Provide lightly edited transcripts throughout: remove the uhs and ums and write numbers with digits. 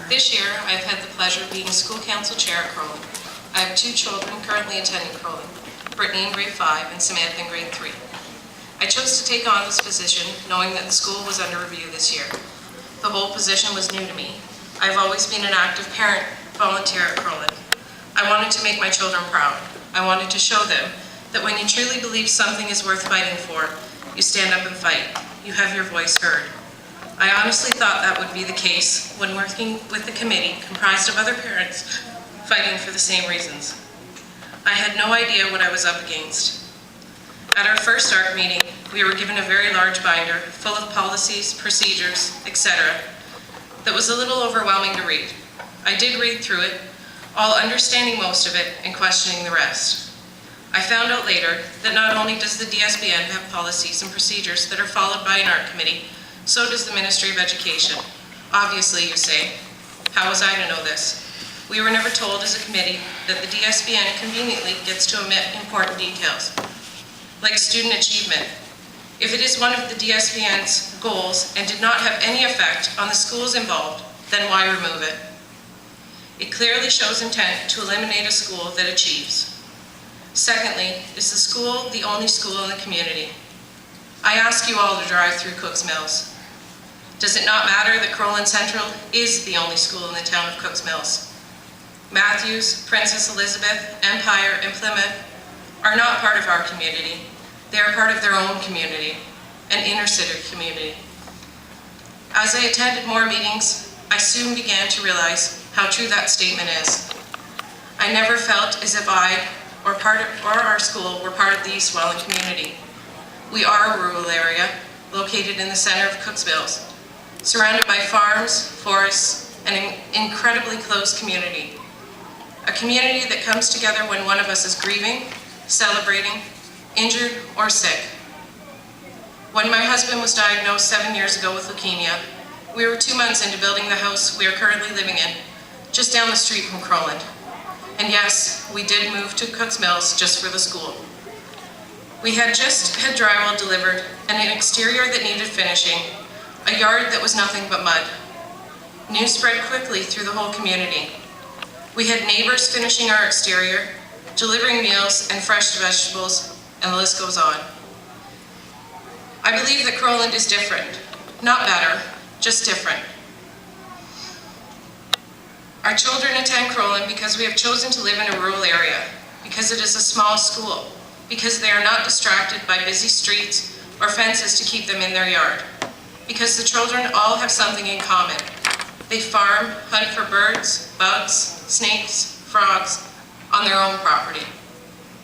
This year, I've had the pleasure of being school council chair at Crowland. I have 2 children currently attending Crowland, Brittany in grade 5 and Samantha in grade 3. I chose to take on this position knowing that the school was under review this year. The whole position was new to me. I've always been an active parent volunteer at Crowland. I wanted to make my children proud. I wanted to show them that when you truly believe something is worth fighting for, you stand up and fight. You have your voice heard. I honestly thought that would be the case when working with the committee comprised of other parents fighting for the same reasons. I had no idea what I was up against. At our first ARC meeting, we were given a very large binder full of policies, procedures, etc. that was a little overwhelming to read. I did read through it, all understanding most of it and questioning the rest. I found out later that not only does the DSBN have policies and procedures that are followed by an ARC committee, so does the Ministry of Education. Obviously, you say, how was I to know this? We were never told as a committee that the DSBN conveniently gets to omit important details, like student achievement. If it is one of the DSBN's goals and did not have any effect on the schools involved, then why remove it? It clearly shows intent to eliminate a school that achieves. Secondly, is the school the only school in the community? I ask you all to drive through Cooks Mills. Does it not matter that Crowland Central is the only school in the town of Cooks Mills? Matthews, Princess Elizabeth, Empire, and Plymouth are not part of our community. They are part of their own community, an inner-city community. As I attended more meetings, I soon began to realize how true that statement is. I never felt as if I or our school were part of the East Welland community. We are a rural area located in the center of Cooks Mills, surrounded by farms, forests, and an incredibly close community. A community that comes together when one of us is grieving, celebrating, injured, or sick. When my husband was diagnosed 7 years ago with leukemia, we were 2 months into building the house we are currently living in, just down the street from Crowland. And yes, we did move to Cooks Mills just for the school. We had just had drywall delivered and an exterior that needed finishing, a yard that was nothing but mud. News spread quickly through the whole community. We had neighbors finishing our exterior, delivering meals and fresh vegetables, and the list goes on. I believe that Crowland is different, not better, just different. Our children attend Crowland because we have chosen to live in a rural area, because it is a small school, because they are not distracted by busy streets or fences to keep them in their yard, because the children all have something in common. They farm, hunt for birds, bugs, snakes, frogs on their own property.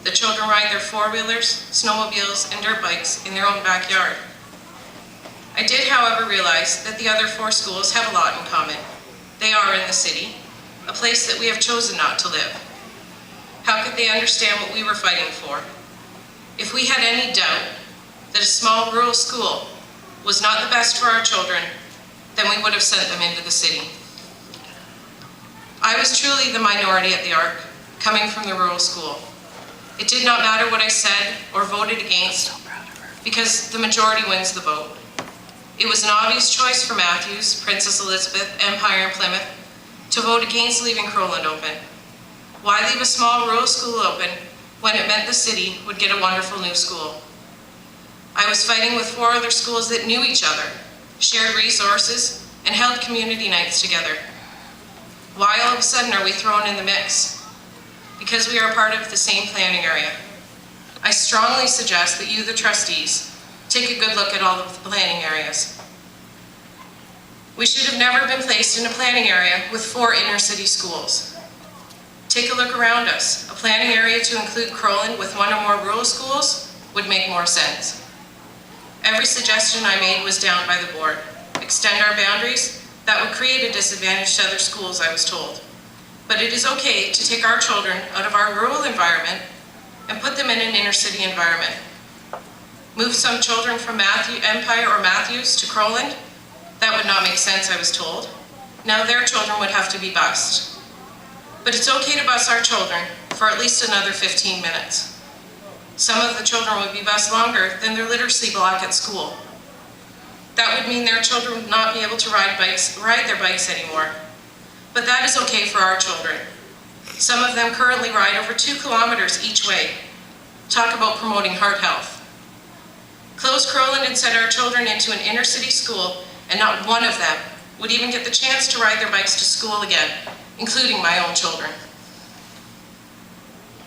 The children ride their four-wheelers, snowmobiles, and dirt bikes in their own backyard. I did, however, realize that the other 4 schools have a lot in common. They are in the city, a place that we have chosen not to live. How could they understand what we were fighting for? If we had any doubt that a small rural school was not the best for our children, then we would have sent them into the city. I was truly the minority at the ARC, coming from the rural school. It did not matter what I said or voted against, because the majority wins the vote. It was an obvious choice for Matthews, Princess Elizabeth, Empire, and Plymouth to vote against leaving Crowland open. Why leave a small rural school open when it meant the city would get a wonderful new school? I was fighting with 4 other schools that knew each other, shared resources, and held community nights together. Why all of a sudden are we thrown in the mix? Because we are part of the same planning area. I strongly suggest that you, the trustees, take a good look at all of the planning areas. We should have never been placed in a planning area with 4 inner city schools. Take a look around us. A planning area to include Crowland with 1 or more rural schools would make more sense. Every suggestion I made was down by the board. Extend our boundaries? That would create a disadvantage to other schools, I was told. But it is okay to take our children out of our rural environment and put them in an inner city environment. Move some children from Empire or Matthews to Crowland? That would not make sense, I was told. Now their children would have to be bused. But it's okay to bus our children for at least another 15 minutes. Some of the children would be bused longer than their literacy block at school. That would mean their children would not be able to ride their bikes anymore. But that is okay for our children. Some of them currently ride over 2 kilometers each way. Talk about promoting heart health. Close Crowland and send our children into an inner city school, and not one of them would even get the chance to ride their bikes to school again, including my own children.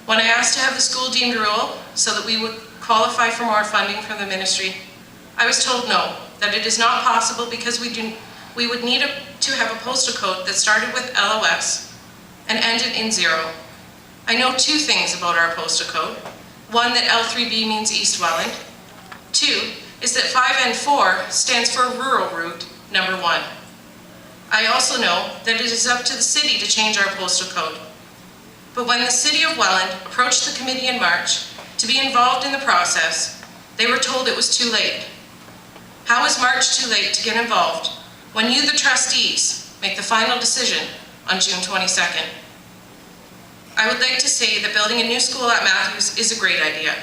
When I asked to have the school deemed rural so that we would qualify for more funding from the ministry, I was told no, that it is not possible because we would need to have a postal code that started with LOS and ended in 0. I know 2 things about our postal code. 1, that L3B means East Welland. 2 is that 5N4 stands for rural route number 1. I also know that it is up to the city to change our postal code. But when the city of Welland approached the committee in March to be involved in the process, they were told it was too late. How is March too late to get involved when you, the trustees, make the final decision on June 22nd? I would like to say that building a new school at Matthews is a great idea.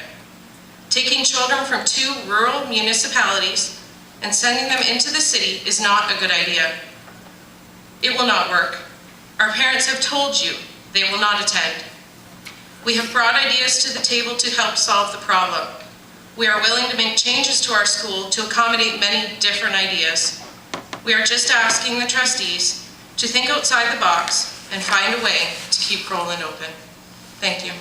Taking children from 2 rural municipalities and sending them into the city is not a good idea. It will not work. Our parents have told you they will not attend. We have brought ideas to the table to help solve the problem. We are willing to make changes to our school to accommodate many different ideas. We are just asking the trustees to think outside the box and find a way to keep Crowland open. Thank you.